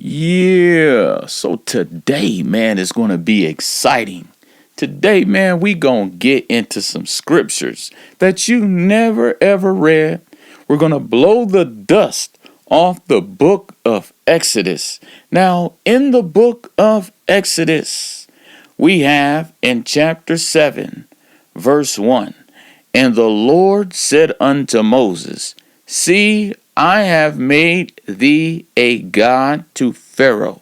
Yeah, so today, man, is going to be exciting. Today, man, we going to get into some scriptures that you never ever read. We're going to blow the dust off the book of Exodus. Now, in the book of Exodus, we have in chapter 7, verse 1, "And the Lord said unto Moses, See, I have made thee a god to Pharaoh,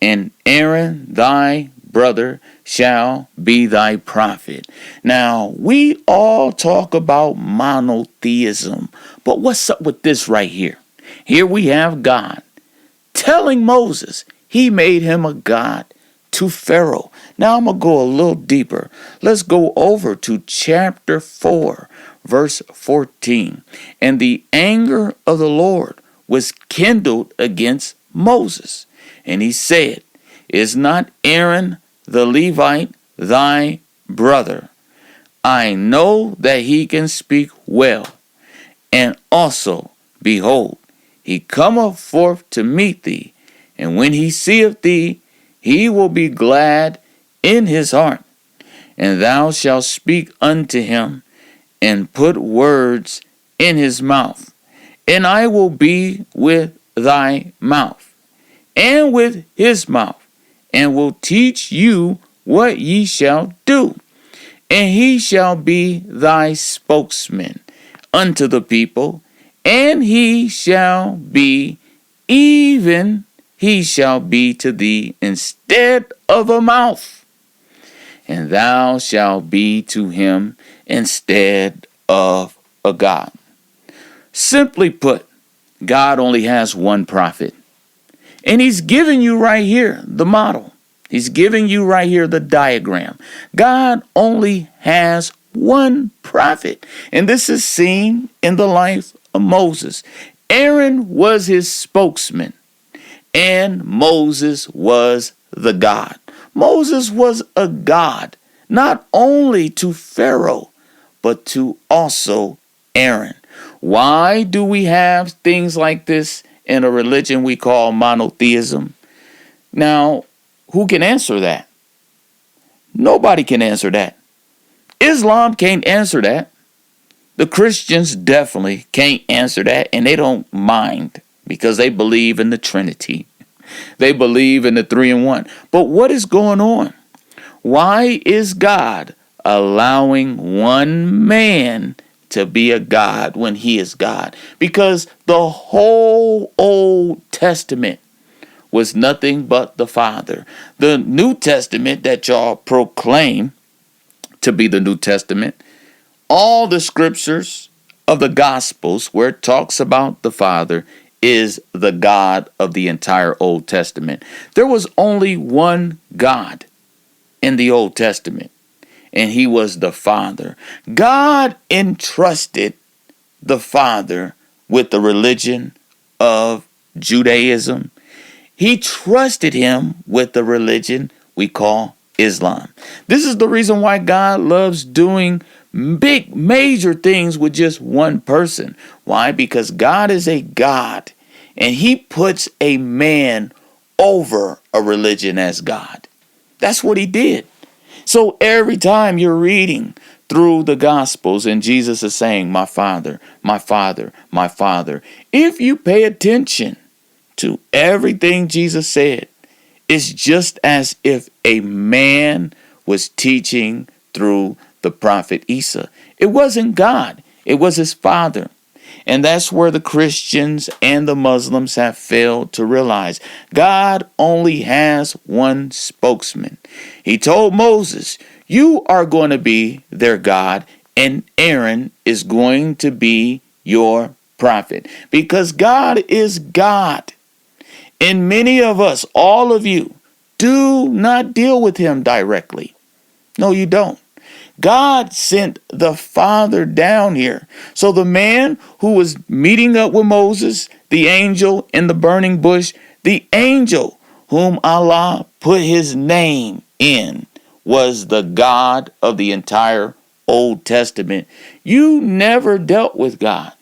and Aaron thy brother shall be thy prophet." Now, we all talk about monotheism, but what's up with this right here? Here we have God telling Moses he made him a god to Pharaoh. Now I'm going to go a little deeper. Let's go over to chapter 4, verse 14. "And the anger of the Lord was kindled against Moses. And he said, Is not Aaron the Levite thy brother? I know that he can speak well. And also, behold, he cometh forth to meet thee. And when he seeth thee, he will be glad in his heart. And thou shalt speak unto him, and put words in his mouth. And I will be with thy mouth, and with his mouth, and will teach you what ye shall do. And he shall be thy spokesman unto the people, and he shall be to thee instead of a mouth, and thou shalt be to him instead of a God." Simply put, God only has one prophet. And he's giving you right here the model. He's giving you right here the diagram. God only has one prophet. And this is seen in the life of Moses. Aaron was his spokesman, and Moses was the God. Moses was a God, not only to Pharaoh, but to also Aaron. Why do we have things like this in a religion we call monotheism? Now, who can answer that? Nobody can answer that. Islam can't answer that. The Christians definitely can't answer that, and they don't mind because they believe in the Trinity. They believe in the 3 in 1. But what is going on? Why is God allowing one man to be a God when he is God? Because the whole Old Testament was nothing but the Father. The New Testament that y'all proclaim to be the New Testament, all the scriptures of the Gospels where it talks about the Father is the God of the entire Old Testament. There was only one God in the Old Testament, and he was the Father. God entrusted the Father with the religion of Judaism. He trusted him with the religion we call Islam. This is the reason why God loves doing big, major things with just one person. Why? Because God is a God, and he puts a man over a religion as God. That's what he did. So every time you're reading through the Gospels and Jesus is saying, my Father, my Father, my Father, if you pay attention to everything Jesus said, it's just as if a man was teaching through the prophet Isa. It wasn't God. It was his Father. And that's where the Christians and the Muslims have failed to realize. God only has one spokesman. He told Moses, you are going to be their God, and Aaron is going to be your prophet. Because God is God. And many of us, all of you, do not deal with him directly. No, you don't. God sent the Father down here. So the man who was meeting up with Moses, the angel in the burning bush, the angel whom Allah put his name in, was the God of the entire Old Testament. You never dealt with God.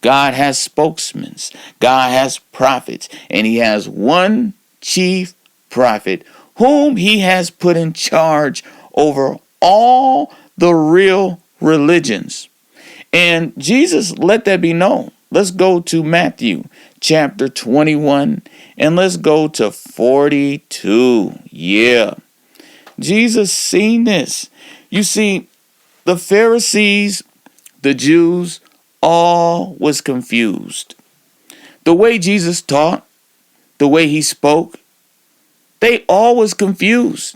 God has spokesmen. God has prophets. And he has one chief prophet whom he has put in charge over all the real religions. And Jesus let that be known. Let's go to Matthew chapter 21 and let's go to 42. Yeah. Jesus seen this. You see, the Pharisees, the Jews, all was confused. The way Jesus taught, the way he spoke, they all was confused.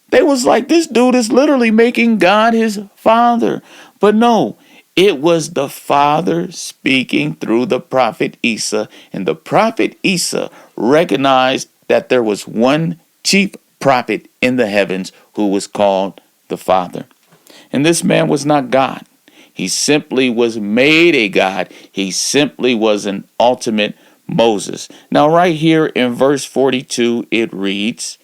They was like, this dude is literally making God his father. But no, it was the Father speaking through the prophet Isa. And the prophet Isa recognized that there was one chief prophet in the heavens who was called the Father. And this man was not God. He simply was made a God. He simply was an ultimate Moses. Now right here in verse 42 it reads,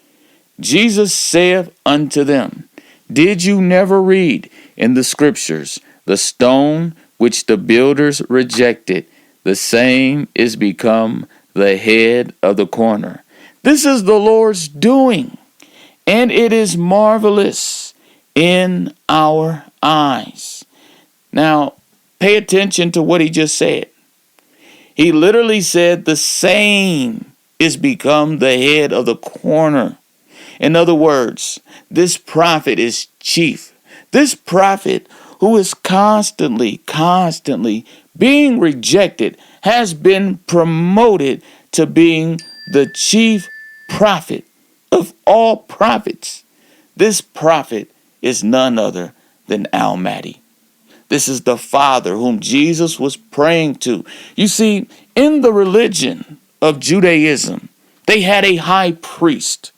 Jesus saith unto them, did you never read in the scriptures, the stone which the builders rejected, the same is become the head of the corner. This is the Lord's doing, and it is marvelous in our eyes. Now, pay attention to what he just said. He literally said the same is become the head of the corner. In other words, this prophet is chief. This prophet who is constantly being rejected has been promoted to being the chief prophet of all prophets. This prophet is none other than Almighty. This is the Father whom Jesus was praying to. You see, in the religion of Judaism, they had a high priest.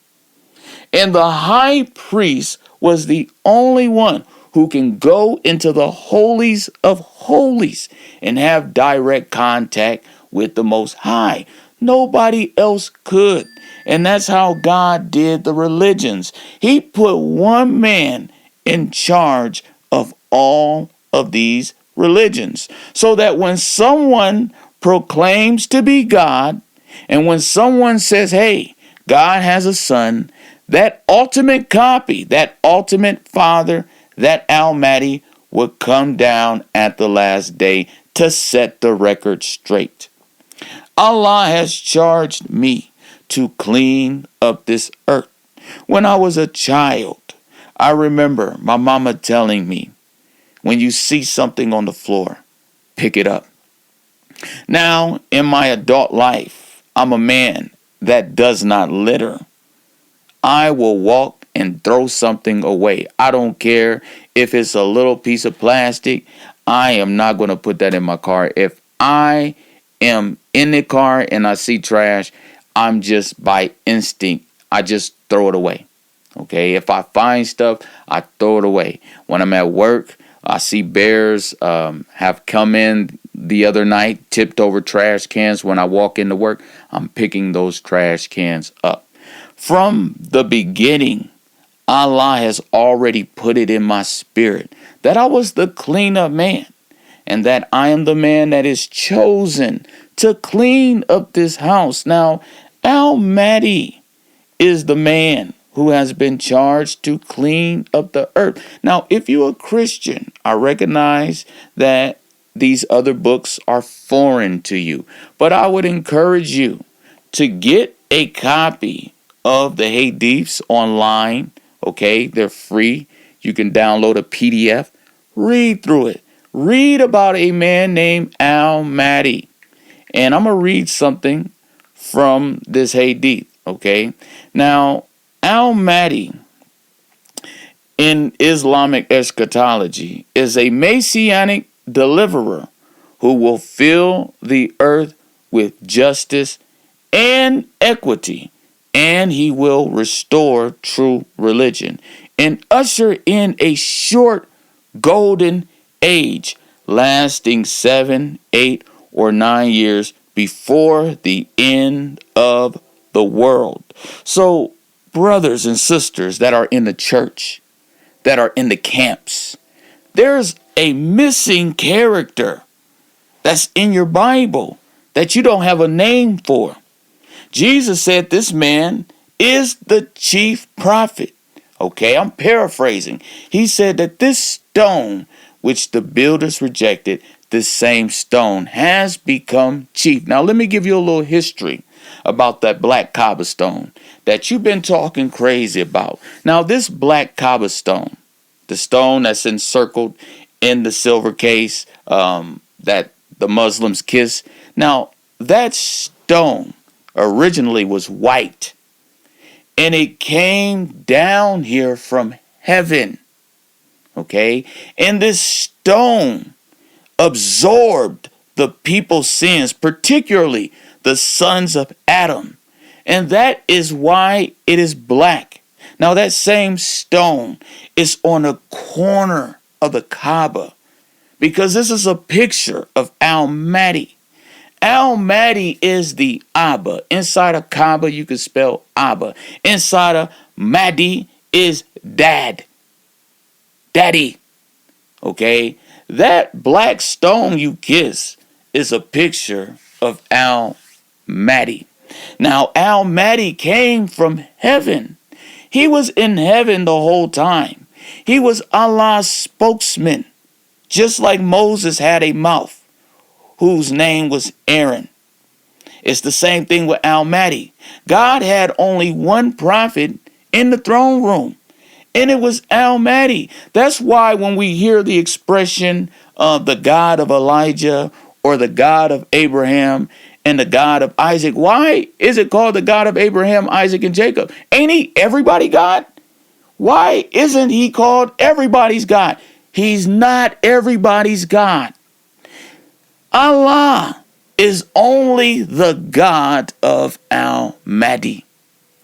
And the high priest was the only one who can go into the holies of holies and have direct contact with the Most High. Nobody else could. And that's how God did the religions. He put one man in charge of all of these religions, so that when someone proclaims to be God, and when someone says, hey, God has a son, that ultimate copy, that ultimate Father, that Almighty would come down at the last day to set the record straight. Allah has charged me to clean up this earth. When I was a child, I remember my mama telling me, when you see something on the floor, pick it up. Now, in my adult life, I'm a man that does not litter. I will walk and throw something away. I don't care if it's a little piece of plastic. I am not going to put that in my car. If I am in the car and I see trash, I'm just by instinct, I just throw it away. Okay, if I find stuff, I throw it away. When I'm at work, I see bears have come in the other night, tipped over trash cans. When I walk into work, I'm picking those trash cans up. From the beginning, Allah has already put it in my spirit that I was the cleanup man, and that I am the man that is chosen to clean up this house. Now, Almighty is the man who has been charged to clean up the earth. Now, if you're a Christian, I recognize that these other books are foreign to you, but I would encourage you to get a copy of the Hadiths online. Okay, they're free. You can download a PDF, read through it. Read about a man named Almighty. And I'm going to read something from this Hadith, okay? Now, Almighty in Islamic eschatology is a messianic deliverer who will fill the earth with justice and equity, and he will restore true religion and usher in a short golden age lasting 7, 8, or 9 years before the end of the world. So, brothers and sisters that are in the church, that are in the camps, there's a missing character that's in your Bible that you don't have a name for. Jesus said this man is the chief prophet. Okay, I'm paraphrasing. He said that this stone, which the builders rejected, this same stone has become chief. Now, let me give you a little history about that black cobblestone that you've been talking crazy about. Now, this black cobblestone, the stone that's encircled in the silver case that the Muslims kiss. Now, that stone originally was white, and it came down here from heaven. Okay? And this stone absorbed the people's sins, particularly the sons of Adam. And that is why it is black. Now, that same stone is on a corner of the Kaaba, because this is a picture of Al-Mahdi. Al-Mahdi is the Abba. Inside of Kaaba, you can spell Abba. Inside of Mahdi is Dad. Daddy. Okay? That black stone you kiss is a picture of Al-Mahdi. Now, Al-Mahdi came from heaven. He was in heaven the whole time. He was Allah's spokesman, just like Moses had a mouth whose name was Aaron. It's the same thing with Al-Mahdi. God had only one prophet in the throne room, and it was Al-Mahdi. That's why when we hear the expression of the God of Elijah or the God of Abraham and the God of Isaac, why is it called the God of Abraham, Isaac, and Jacob? Ain't he everybody God? Why isn't he called everybody's God? He's not everybody's God. Allah is only the God of Al-Mahdi.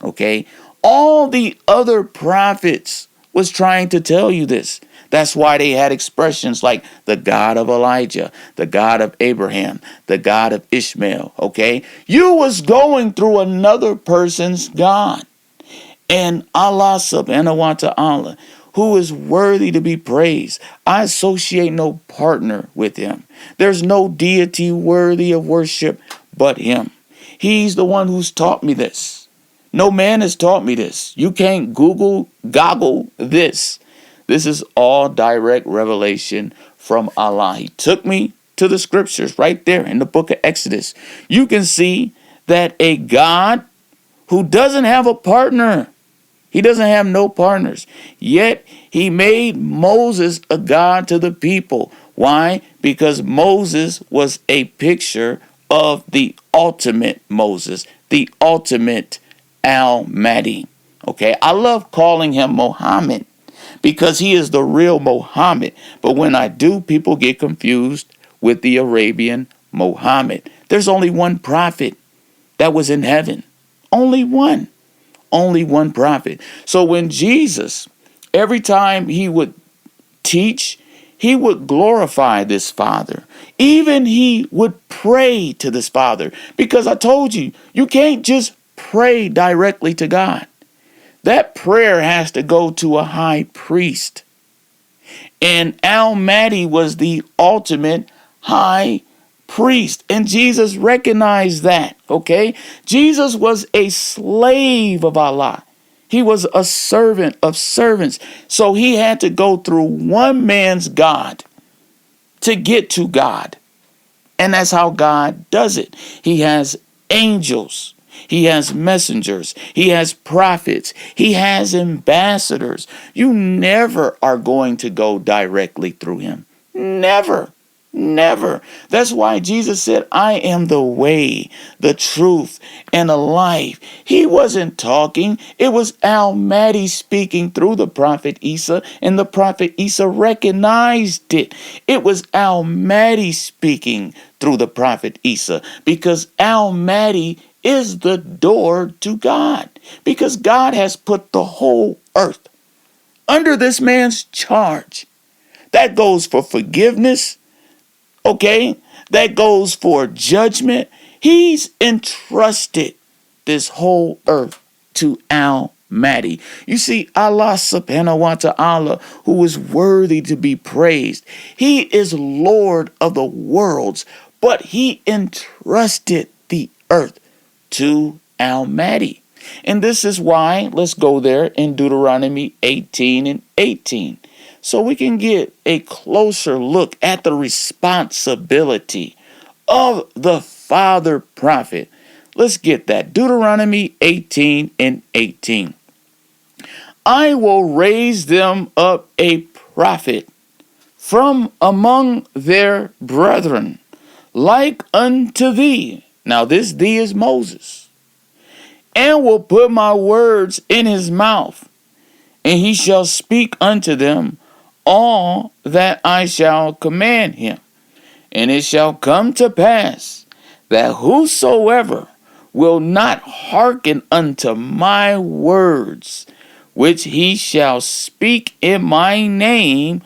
Okay? All the other prophets was trying to tell you this. That's why they had expressions like the God of Elijah, the God of Abraham, the God of Ishmael. Okay? You was going through another person's God. And Allah subhanahu wa ta'ala, who is worthy to be praised, I associate no partner with him. There's no deity worthy of worship but him. He's the one who's taught me this. No man has taught me this. You can't goggle this. This is all direct revelation from Allah. He took me to the scriptures right there in the book of Exodus. You can see that a God who doesn't have a partner, he doesn't have no partners, yet he made Moses a God to the people. Why? Because Moses was a picture of the ultimate Moses, the ultimate Al-Mahdi. Okay, I love calling him Muhammad because he is the real Muhammad. But when I do, people get confused with the Arabian Muhammad. There's only one prophet that was in heaven. Only one. Only one prophet. So when Jesus, every time he would teach, he would glorify this Father. Even he would pray to this Father. Because I told you, you can't just pray directly to God. That prayer has to go to a high priest. And Al-Mahdi was the ultimate high priest. And Jesus recognized that, okay? Jesus was a slave of Allah. He was a servant of servants. So he had to go through one man's God to get to God. And that's how God does it. He has angels. He has messengers. He has prophets. He has ambassadors. You never are going to go directly through him. Never. Never. That's why Jesus said, I am the way, the truth, and the life. He wasn't talking. It was Al-Mahdi speaking through the prophet Isa, and the prophet Isa recognized it. It was Al-Mahdi speaking through the prophet Isa, because Al-Mahdi is the door to God, because God has put the whole earth under this man's charge. That goes for forgiveness. Okay, that goes for judgment. He's entrusted this whole earth to Al-Mahdi. You see, Allah subhanahu wa ta'ala, who is worthy to be praised, he is Lord of the worlds, but he entrusted the earth to Almighty. And this is why, let's go there in Deuteronomy 18 and 18, so we can get a closer look at the responsibility of the father prophet. Let's get that. Deuteronomy 18 and 18. I will raise them up a prophet from among their brethren, like unto thee. Now this thee is Moses. And will put my words in his mouth, and he shall speak unto them all that I shall command him. And it shall come to pass that whosoever will not hearken unto my words, which he shall speak in my name,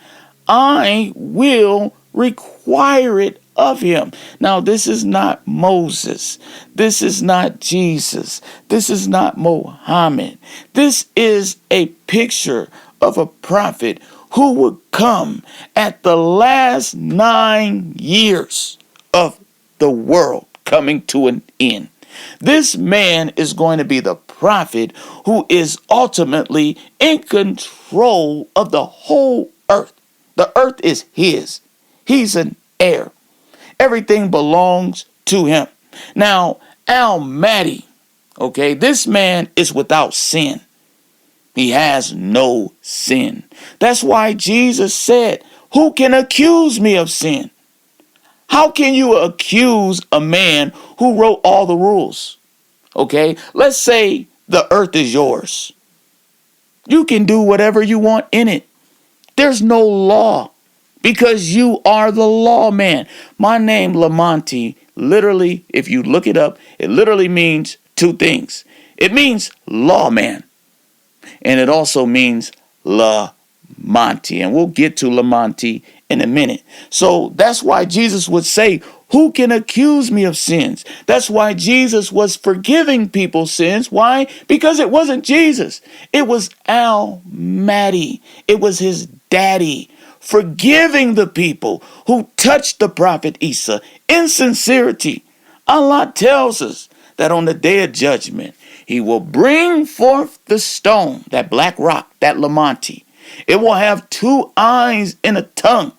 I will require it of him. Now, this is not Moses. This is not Jesus. This is not Mohammed. This is a picture of a prophet who would come at the last 9 years of the world coming to an end. This man is going to be the prophet who is ultimately in control of the whole earth. The earth is his. He's an heir. Everything belongs to him. Now, Almighty, okay, this man is without sin. He has no sin. That's why Jesus said, who can accuse me of sin? How can you accuse a man who wrote all the rules? Okay, let's say the earth is yours. You can do whatever you want in it. There's no law because you are the lawman. My name, Lamonti, literally, if you look it up, it literally means two things. It means lawman, and it also means Lamonti. And we'll get to Lamonti in a minute. So that's why Jesus would say, who can accuse me of sins? That's why Jesus was forgiving people's sins. Why? Because it wasn't Jesus. It was Almighty. It was his daddy forgiving the people who touched the prophet Isa in sincerity. Allah tells us that on the day of judgment, he will bring forth the stone, that black rock, that Lamonti. It will have 2 eyes and a tongue.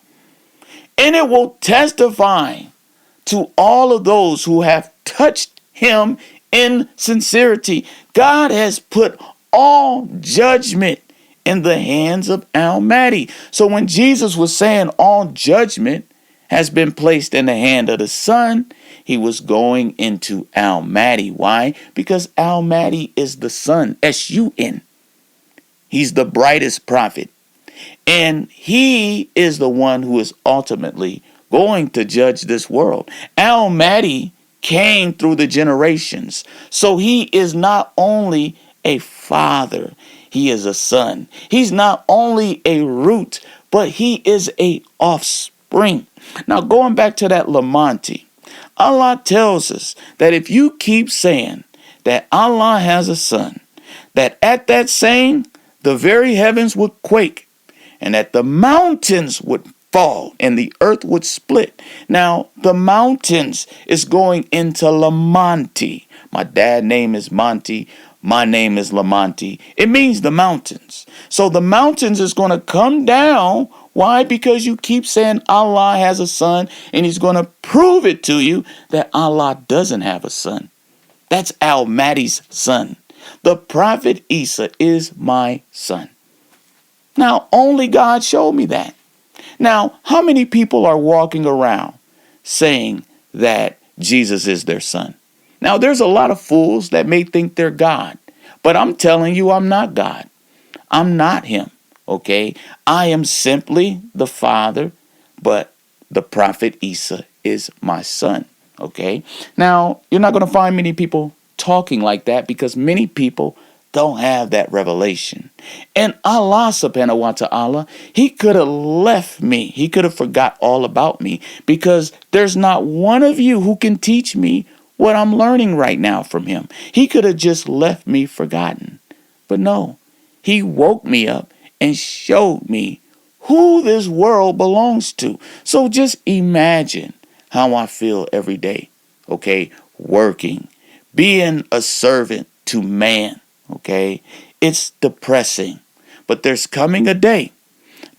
And it will testify to all of those who have touched him in sincerity. God has put all judgment in the hands of Almighty. So when Jesus was saying all judgment has been placed in the hand of the Son, he was going into Almighty. Why? Because Almighty is the Son, S-U-N. He's the brightest prophet. And he is the one who is ultimately going to judge this world. Almighty came through the generations. So he is not only a father, he is a son. He's not only a root, but he is a offspring. Now going back to that Lamonti, Allah tells us that if you keep saying that Allah has a son, that at that saying, the very heavens would quake, and that the mountains would fall and the earth would split. Now, the mountains is going into Lamonti. My dad's name is Monty. My name is Lamonti. It means the mountains. So the mountains is going to come down. Why? Because you keep saying Allah has a son, and he's going to prove it to you that Allah doesn't have a son. That's Almighty's son. The prophet Isa is my son. Now, only God showed me that. Now, how many people are walking around saying that Jesus is their son? Now, there's a lot of fools that may think they're God, but I'm telling you, I'm not God. I'm not him, okay? I am simply the father, but the prophet Isa is my son, okay? Now, you're not going to find many people talking like that because many people don't have that revelation. And Allah subhanahu wa ta'ala, he could have left me. He could have forgot all about me because there's not one of you who can teach me what I'm learning right now from him. He could have just left me forgotten. But no, he woke me up and showed me who this world belongs to. So just imagine how I feel every day. Okay, working, being a servant to man. Okay, it's depressing, but there's coming a day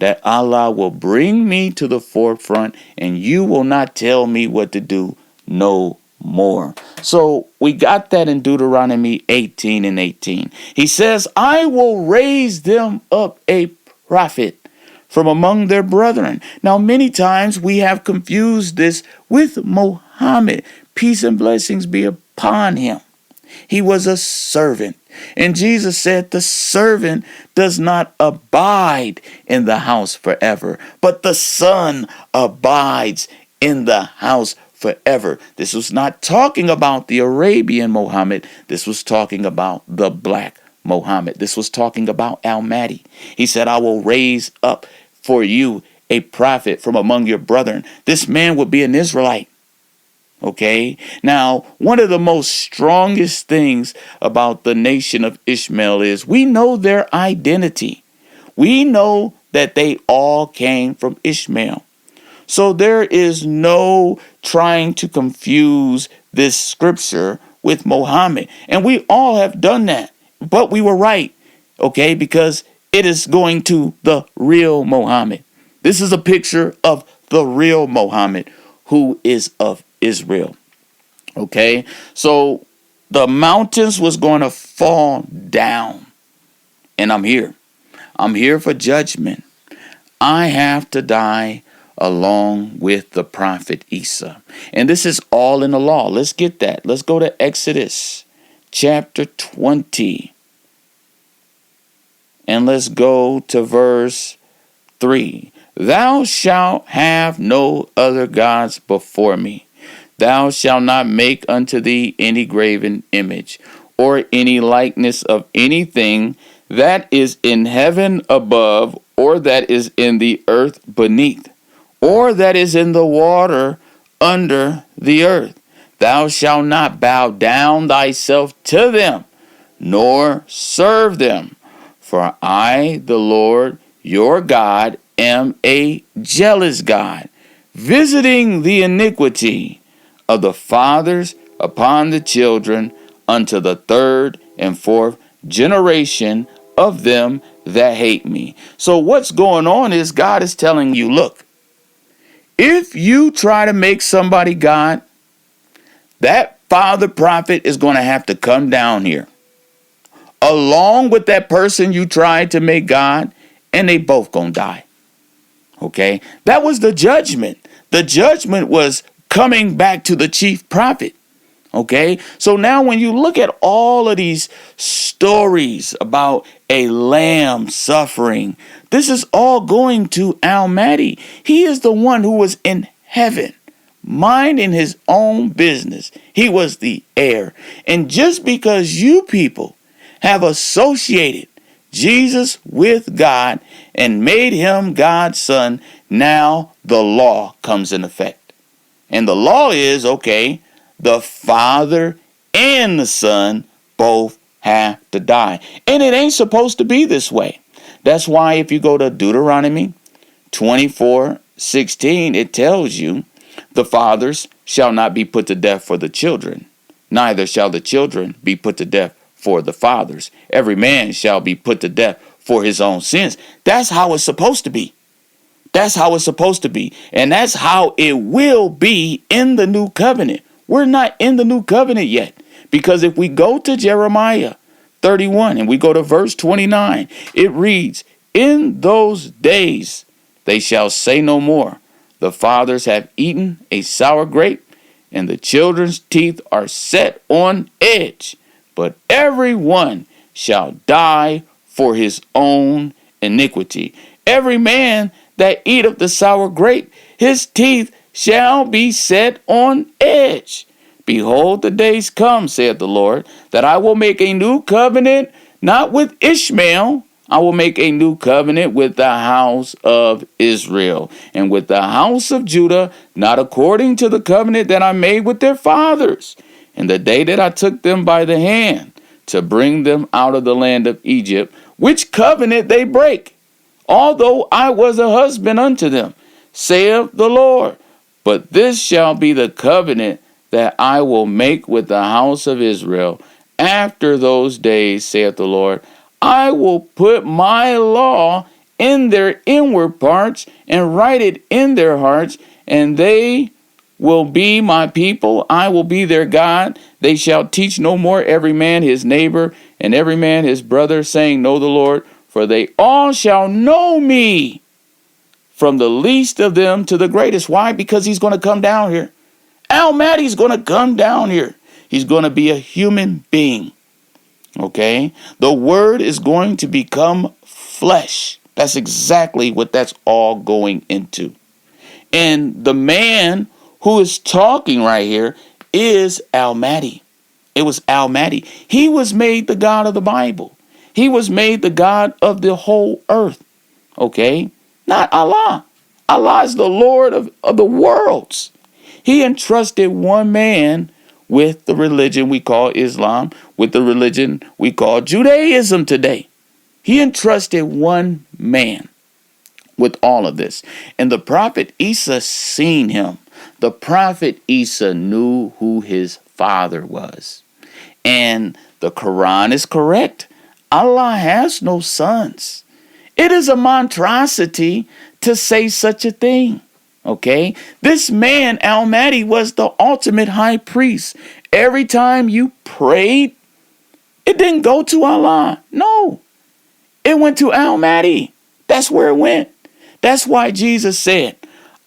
that Allah will bring me to the forefront and you will not tell me what to do no more. So we got that in Deuteronomy 18:18. He says, I will raise them up a prophet from among their brethren. Now, many times we have confused this with Muhammad. Peace and blessings be upon him. He was a servant. And Jesus said the servant does not abide in the house forever, but the son abides in the house forever. This was not talking about the Arabian Muhammad. This was talking about the black Muhammad. This was talking about Al-Mahdi. He said, I will raise up for you a prophet from among your brethren. This man would be an Israelite. Okay, now one of the most strongest things about the nation of Ishmael is we know their identity. We know that they all came from Ishmael. So there is no trying to confuse this scripture with Muhammad. And we all have done that. But we were right, okay, because it is going to the real Muhammad. This is a picture of the real Muhammad who is of Israel. Okay, so the mountains was going to fall down, and I'm here. I'm here for judgment. I have to die along with the prophet Isa. And this is all in the law. Let's get that. Let's go to Exodus chapter 20. And let's go to verse 3. Thou shalt have no other gods before me. Thou shalt not make unto thee any graven image, or any likeness of anything that is in heaven above, or that is in the earth beneath, or that is in the water under the earth. Thou shalt not bow down thyself to them, nor serve them. For I, the Lord your God, am a jealous God, visiting the iniquity of the fathers upon the children unto the third and fourth generation of them that hate me. So what's going on is God is telling you, look, if you try to make somebody God, that father prophet is going to have to come down here along with that person you tried to make God, and they both going to die. Okay, that was the judgment. The judgment was coming back to the chief prophet. Okay, so now when you look at all of these stories about a lamb suffering, this is all going to Al-Mahdi. He is the one who was in heaven, minding his own business. He was the heir. And just because you people have associated Jesus with God and made him God's son, now the law comes in effect. And the law is, okay, the Father and the Son both have to die. And it ain't supposed to be this way. That's why if you go to Deuteronomy 24:16, it tells you the fathers shall not be put to death for the children, neither shall the children be put to death for the fathers. Every man shall be put to death for his own sins. That's how it's supposed to be. That's how it's supposed to be. And that's how it will be in the new covenant. We're not in the new covenant yet. Because if we go to Jeremiah 31 and we go to verse 29, it reads, in those days they shall say no more, the fathers have eaten a sour grape, and the children's teeth are set on edge. But every one shall die for his own iniquity. Every man that eateth the sour grape, his teeth shall be set on edge. Behold, the days come, saith the Lord, that I will make a new covenant, not with Ishmael. I will make a new covenant with the house of Israel, and with the house of Judah, not according to the covenant that I made with their fathers, in the day that I took them by the hand to bring them out of the land of Egypt, which covenant they break, although I was a husband unto them, saith the Lord. But this shall be the covenant that I will make with the house of Israel after those days, saith the Lord. I will put my law in their inward parts and write it in their hearts, and they will be my people. I will be their God. They shall teach no more every man his neighbor and every man his brother, saying, Know the Lord, for they all shall know me, from the least of them to the greatest. Why? Because he's going to come down here. Almighty's going to come down here. He's going to be a human being. Okay? The word is going to become flesh. That's exactly what that's all going into. And the man who is talking right here is Almighty. It was Almighty. He was made the God of the Bible. He was made the God of the whole earth. Okay? Not Allah. Allah is the Lord of the worlds. He entrusted one man with the religion we call Islam, with the religion we call Judaism today. He entrusted one man with all of this. And the prophet Isa seen him. The prophet Isa knew who his father was. And the Quran is correct. Allah has no sons. It is a monstrosity to say such a thing. Okay? This man, Almighty, was the ultimate high priest. Every time you prayed, it didn't go to Allah. No. It went to Almighty. That's where it went. That's why Jesus said,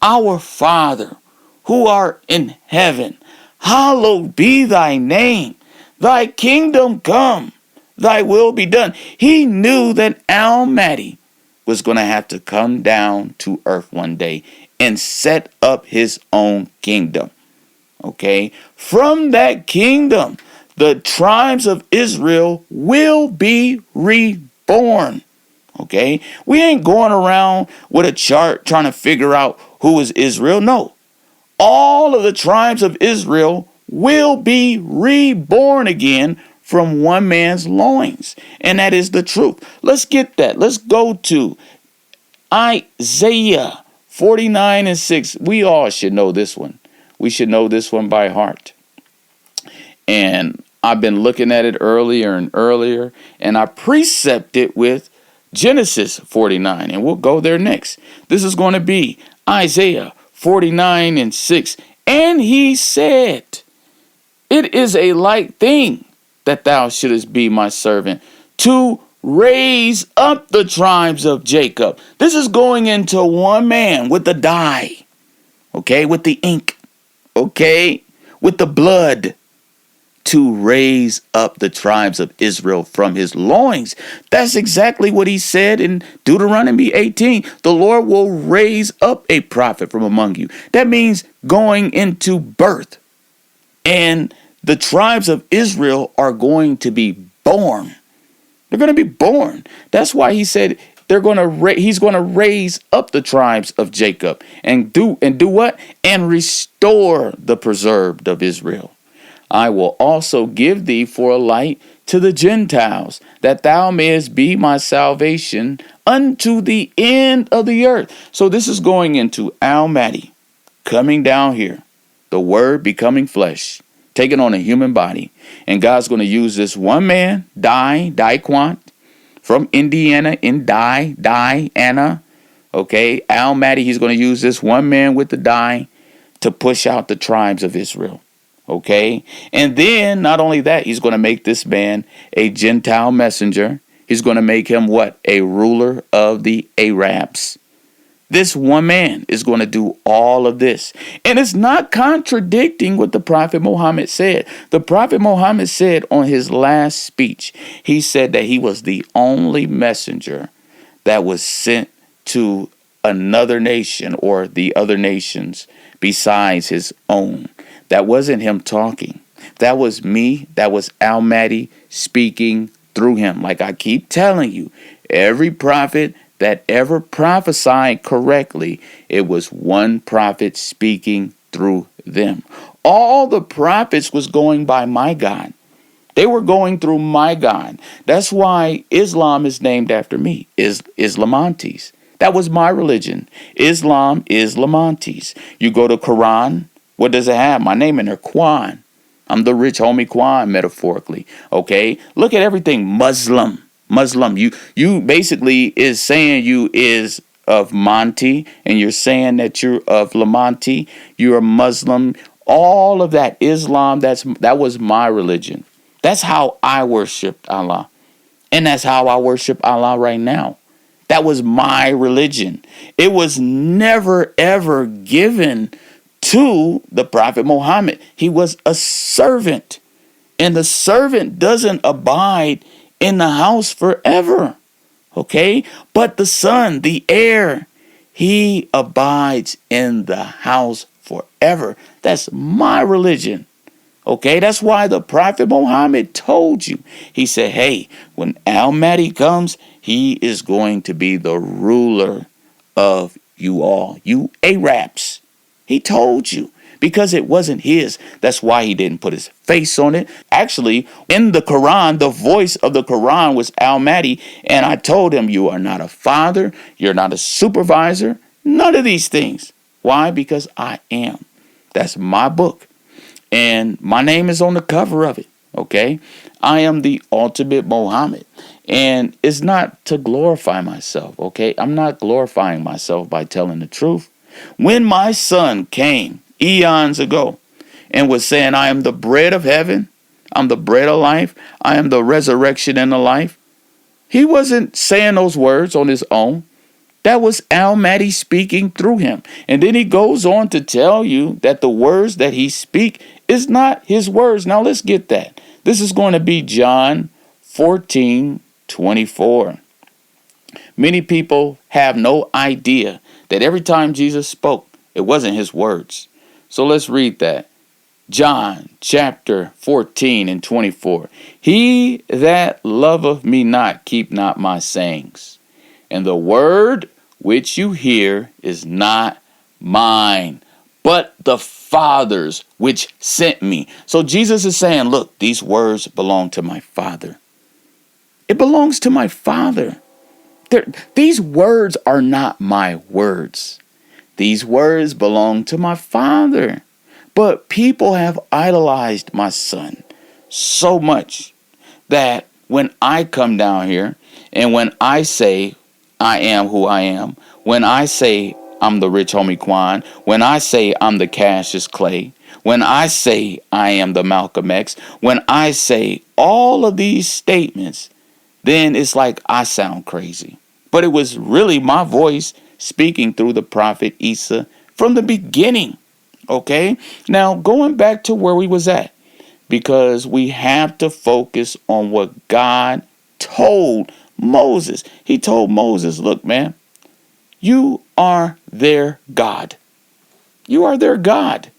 Our Father, who art in heaven, hallowed be thy name. Thy kingdom come, thy will be done. He knew that Almighty was going to have to come down to earth one day and set up his own kingdom. Okay? From that kingdom, the tribes of Israel will be reborn. Okay? We ain't going around with a chart trying to figure out who is Israel. No. All of the tribes of Israel will be reborn again from one man's loins. And that is the truth. Let's get that. Let's go to Isaiah 49:6. We all should know this one. We should know this one by heart. And I've been looking at it earlier and earlier, and I precept it with Genesis 49, and we'll go there next. This is going to be Isaiah 49:6. And he said, It is a light thing that thou shouldest be my servant, to raise up the tribes of Jacob. This is going into one man with the dye, okay, with the ink, okay, with the blood, to raise up the tribes of Israel from his loins. That's exactly what he said in Deuteronomy 18. The Lord will raise up a prophet from among you. That means going into birth. And the tribes of Israel are going to be born. They're going to be born. That's why he said he's going to raise up the tribes of Jacob and do what? And restore the preserved of Israel. I will also give thee for a light to the Gentiles, that thou mayest be my salvation unto the end of the earth. So this is going into Almighty coming down here, the word becoming flesh, taking on a human body. And God's going to use this one man, Daquant, from Indiana, Diana. Okay, Almighty, he's going to use this one man with the dye to push out the tribes of Israel. Okay, and then not only that, he's going to make this man a Gentile messenger. He's going to make him what? A ruler of the Arabs. This one man is going to do all of this. And it's not contradicting what the Prophet Muhammad said. The Prophet Muhammad said on his last speech, he said that he was the only messenger that was sent to another nation or the other nations besides his own. That wasn't him talking. That was me. That was Almighty speaking through him. Like I keep telling you, every prophet that ever prophesied correctly, it was one prophet speaking through them. All the prophets was going by my God. They were going through my God. That's why Islam is named after me, Islamantes. That was my religion. Islam is Lamontes. You go to Quran, what does it have? My name in there, Quan. I'm the rich homie Quan, metaphorically. Okay? Look at everything. Muslim. You basically is saying you is of Monty, and you're saying that you're of Lamonte. You're a Muslim. All of that. Islam, that was my religion. That's how I worshiped Allah. And that's how I worship Allah right now. That was my religion. It was never, ever given to the Prophet Muhammad. He was a servant. And the servant doesn't abide in the house forever. Okay? But the son, the heir, he abides in the house forever. That's my religion. Okay, that's why the Prophet Muhammad told you. He said, hey, when Al-Mahdi comes, he is going to be the ruler of you all, you Arabs. He told you because it wasn't his. That's why he didn't put his face on it. Actually, in the Quran, the voice of the Quran was Al-Mahdi. And I told him, you are not a father. You're not a supervisor. None of these things. Why? Because I am. That's my book. And my name is on the cover of it, okay? I am the ultimate Muhammad. And it's not to glorify myself, okay? I'm not glorifying myself by telling the truth. When my son came eons ago and was saying, I am the bread of heaven, I'm the bread of life, I am the resurrection and the life, he wasn't saying those words on his own. That was Al-Mahdi speaking through him. And then he goes on to tell you that the words that he speak is not his words. Now let's get that. This is going to be John 14:24. Many people have no idea that every time Jesus spoke, it wasn't his words. So let's read that. John chapter 14:24. He that loveth me not, keep not my sayings. And the word which you hear is not mine, but the Father's which sent me. So Jesus is saying, look, these words belong to my Father. It belongs to my Father. These words are not my words. These words belong to my Father. But people have idolized my son so much that when I come down here and when I say, I am who I am, when I say I'm the rich homie Quan, when I say I'm the Cassius Clay, when I say I am the Malcolm X, when I say all of these statements, then it's like I sound crazy. But it was really my voice speaking through the prophet Isa from the beginning. Okay? Now, going back to where we was at, because we have to focus on what God told Moses. He told Moses, look, man, you are their God. You are their God.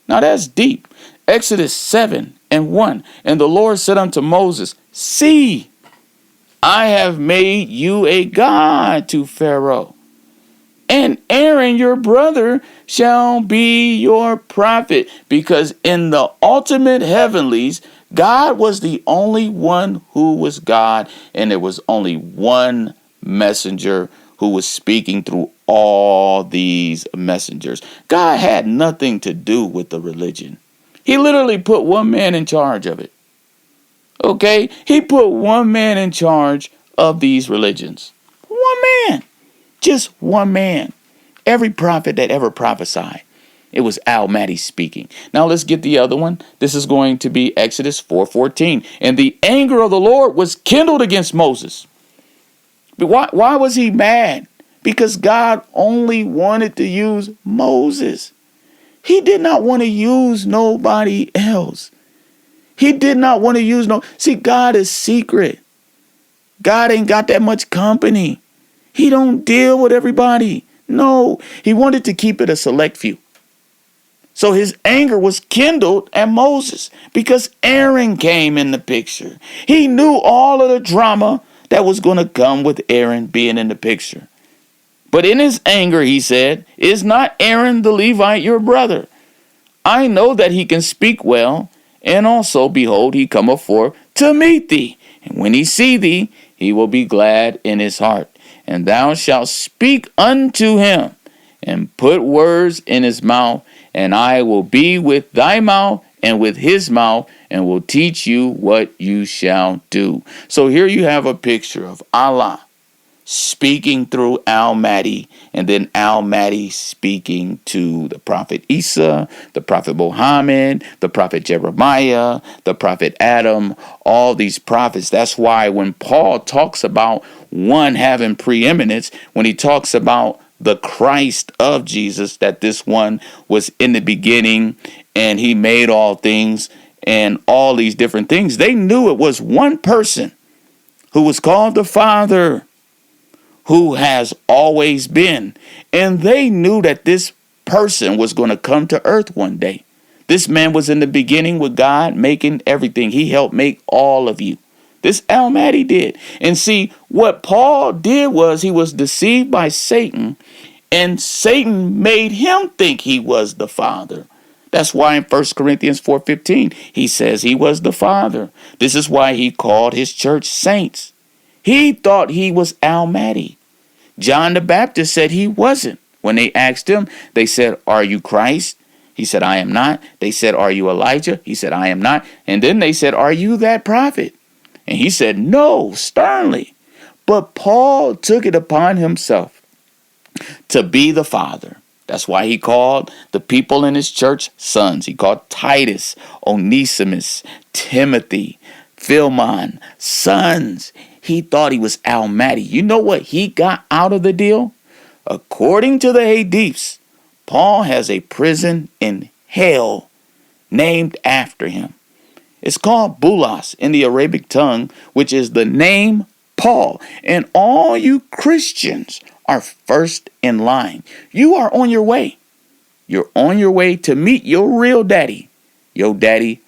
Now that's deep. Exodus 7:1. And the Lord said unto Moses, see, I have made you a God to Pharaoh, and Aaron your brother shall be your prophet. Because in the ultimate heavenlies, God was the only one who was God, and there was only one messenger who was speaking through all these messengers. God had nothing to do with the religion. He literally put one man in charge of it. Okay? He put one man in charge of these religions. One man. Just one man. Every prophet that ever prophesied, it was Al-Mahdi speaking. Now let's get the other one. This is going to be Exodus 4:14. And the anger of the Lord was kindled against Moses. But why was he mad? Because God only wanted to use Moses. He did not want to use nobody else. He did not want to use See, God is secret. God ain't got that much company. He don't deal with everybody. No, he wanted to keep it a select few. So his anger was kindled at Moses because Aaron came in the picture. He knew all of the drama that was going to come with Aaron being in the picture. But in his anger, he said, is not Aaron the Levite your brother? I know that he can speak well, and also, behold, he cometh forth to meet thee. And when he see thee, he will be glad in his heart. and thou shalt speak unto him, and put words in his mouth, and I will be with thy mouth and with his mouth, and will teach you what you shall do. So here you have a picture of Allah speaking through Al-Mahdi, and then Al-Mahdi speaking to the Prophet Isa, the Prophet Muhammad, the Prophet Jeremiah, the Prophet Adam, all these prophets. That's why when Paul talks about one having preeminence, when he talks about the Christ of Jesus, that this one was in the beginning and he made all things and all these different things, they knew it was one person who was called the Father, who has always been. And they knew that this person was going to come to earth one day. This man was in the beginning with God, making everything. He helped make all of you. This Al-Mahdi did. And see, what Paul did was he was deceived by Satan, and Satan made him think he was the Father. That's why in 1 Corinthians 4:15, he says he was the Father. This is why he called his church saints. He thought he was Al-Mahdi. John the Baptist said he wasn't. When they asked him, they said, "Are you Christ?" He said, "I am not." They said, "Are you Elijah?" He said, "I am not." And then they said, "Are you that prophet?" And he said, "No," sternly. But Paul took it upon himself to be the Father. That's why he called the people in his church sons. He called Titus, Onesimus, Timothy, Philemon sons. He thought he was Al-Mahdi. You know what he got out of the deal? According to the Hadiths, Paul has a prison in hell named after him. It's called Bulas in the Arabic tongue, which is the name Paul. And all you Christians are first in line. You are on your way. You're on your way to meet your real daddy, your daddy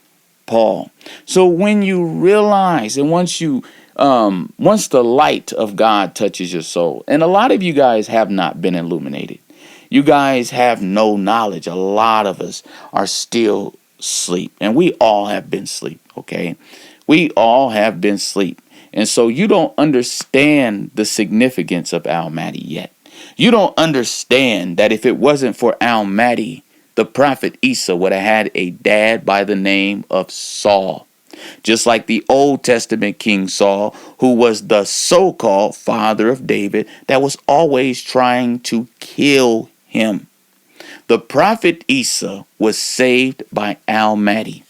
Paul. So when you realize, and once the light of God touches your soul, and a lot of you guys have not been illuminated. You guys have no knowledge. A lot of us are still asleep, and we all have been asleep, okay? We all have been asleep. And so you don't understand the significance of Al-Mahdi yet. You don't understand that if it wasn't for Al-Mahdi, the prophet Isa would have had a dad by the name of Saul. Just like the Old Testament King Saul, who was the so-called father of David that was always trying to kill him. The prophet Isa was saved by Al-Mahdi.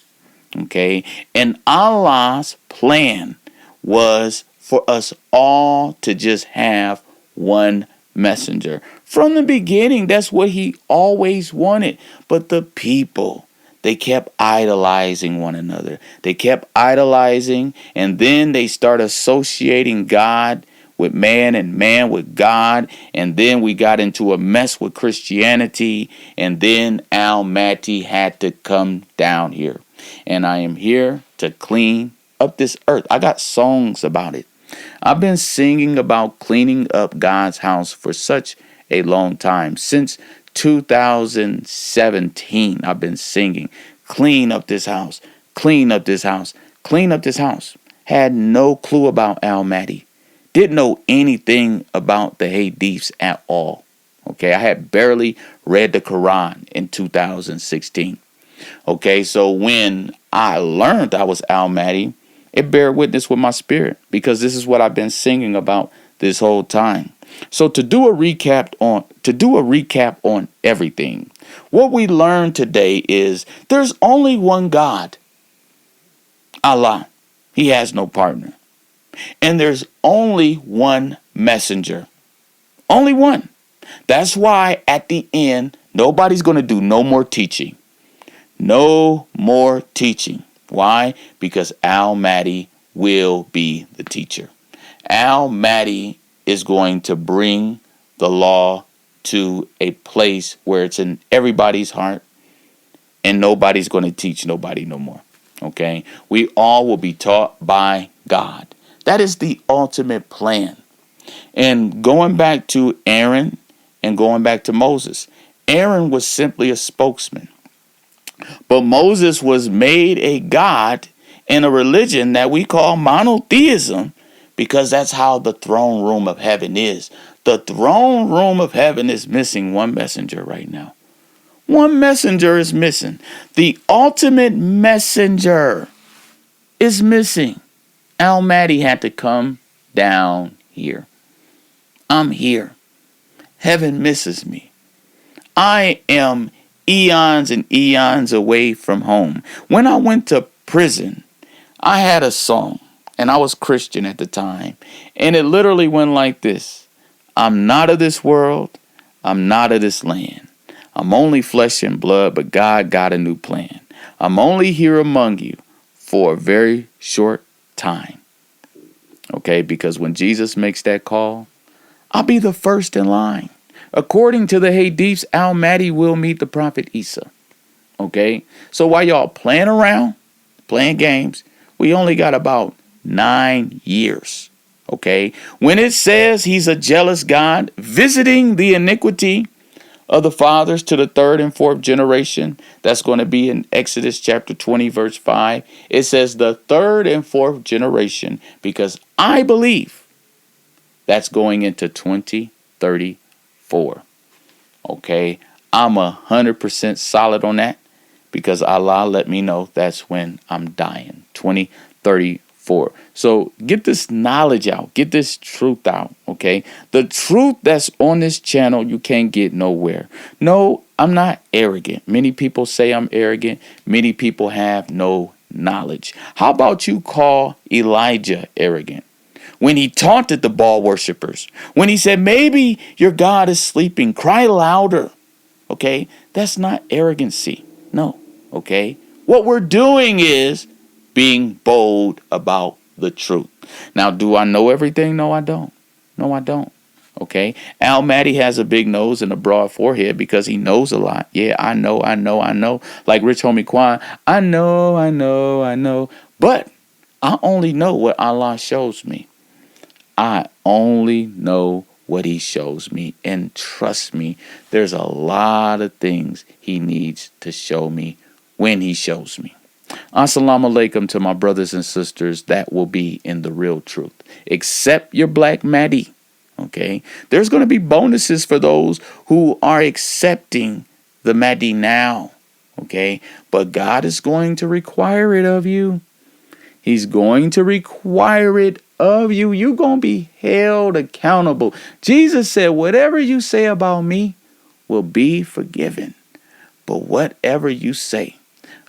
Okay? And Allah's plan was for us all to just have one messenger. From the beginning, that's what he always wanted. But the people, they kept idolizing one another. They kept idolizing, and then they start associating God with man and man with God. And then we got into a mess with Christianity. And then Al-Mahdi had to come down here. And I am here to clean up this earth. I got songs about it. I've been singing about cleaning up God's house for such a long time. Since 2017, I've been singing, clean up this house, clean up this house, clean up this house. Had no clue about Al-Mahdi. Didn't know anything about the Hadiths at all. Okay, I had barely read the Quran in 2016. Okay, so when I learned I was Al-Mahdi, it bear witness with my spirit, because this is what I've been singing about this whole time. So to do a recap on everything, what we learned today is there's only one God, Allah. He has no partner. And there's only one messenger. Only one. That's why at the end, nobody's going to do no more teaching. No more teaching. Why? Because Al-Mahdi will be the teacher. Al-Mahdi is going to bring the law to a place where it's in everybody's heart, and nobody's going to teach nobody no more. Okay? We all will be taught by God. That is the ultimate plan. And going back to Aaron and going back to Moses, Aaron was simply a spokesman. But Moses was made a god in a religion that we call monotheism, because that's how the throne room of heaven is. The throne room of heaven is missing one messenger right now. One messenger is missing. The ultimate messenger is missing. Almighty had to come down here. I'm here. Heaven misses me. I am eons and eons away from home. When I went to prison, I had a song, and I was Christian at the time, and it literally went like this. I'm not of this world. I'm not of this land. I'm only flesh and blood, but God got a new plan. I'm only here among you for a very short time. Okay, because when Jesus makes that call, I'll be the first in line. According to the Hadiths, Al-Mahdi will meet the Prophet Isa. Okay, so while y'all playing around, playing games, we only got about 9 years. Okay, when it says he's a jealous God, visiting the iniquity of the fathers to the third and fourth generation, that's going to be in Exodus chapter 20, verse 5. It says the third and fourth generation, because I believe that's going into 2034. Okay, I'm 100% solid on that because Allah let me know that's when I'm dying, 2034. So get this knowledge out, get this truth out, okay? The truth that's on this channel, you can't get nowhere. No, I'm not arrogant. Many people say I'm arrogant. Many people have no knowledge. How about you call Elijah arrogant? When he taunted the Baal worshipers, when he said, maybe your God is sleeping, cry louder, okay? That's not arrogancy, no, okay? What we're doing is being bold about the truth. Now, do I know everything? No, I don't. No, I don't. Okay. Al-Mahdi has a big nose and a broad forehead because he knows a lot. Yeah, I know. Like Rich Homie Quan, I know. But I only know what Allah shows me. I only know what he shows me. And trust me, there's a lot of things he needs to show me when he shows me. Assalamu alaikum to my brothers and sisters that will be in the real truth. Accept your black Mahdi. Okay. There's going to be bonuses for those who are accepting the Mahdi now. Okay. But God is going to require it of you. He's going to require it of you. You're going to be held accountable. Jesus said, whatever you say about me will be forgiven. But whatever you say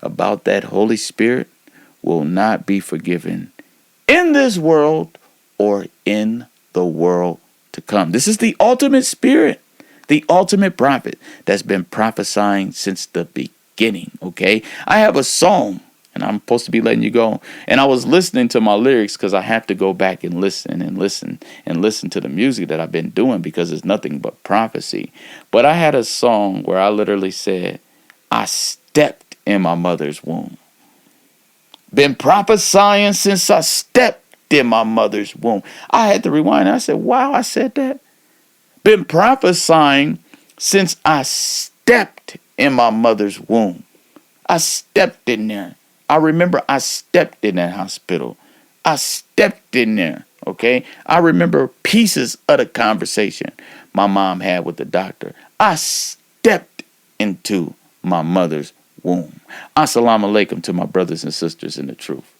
about that Holy Spirit will not be forgiven in this world or in the world to come. This is the ultimate spirit, the ultimate prophet that's been prophesying since the beginning, okay? I have a song, and I'm supposed to be letting you go, and I was listening to my lyrics because I have to go back and listen to the music that I've been doing because it's nothing but prophecy. But I had a song where I literally said, I stepped in my mother's womb. Been prophesying since I stepped in my mother's womb. I had to rewind. I said, wow, I said that. Been prophesying since I stepped in my mother's womb. I stepped in there. I remember I stepped in that hospital. I stepped in there, okay? I remember pieces of the conversation my mom had with the doctor. I stepped into my mother's womb. Assalamu alaikum to my brothers and sisters in the truth.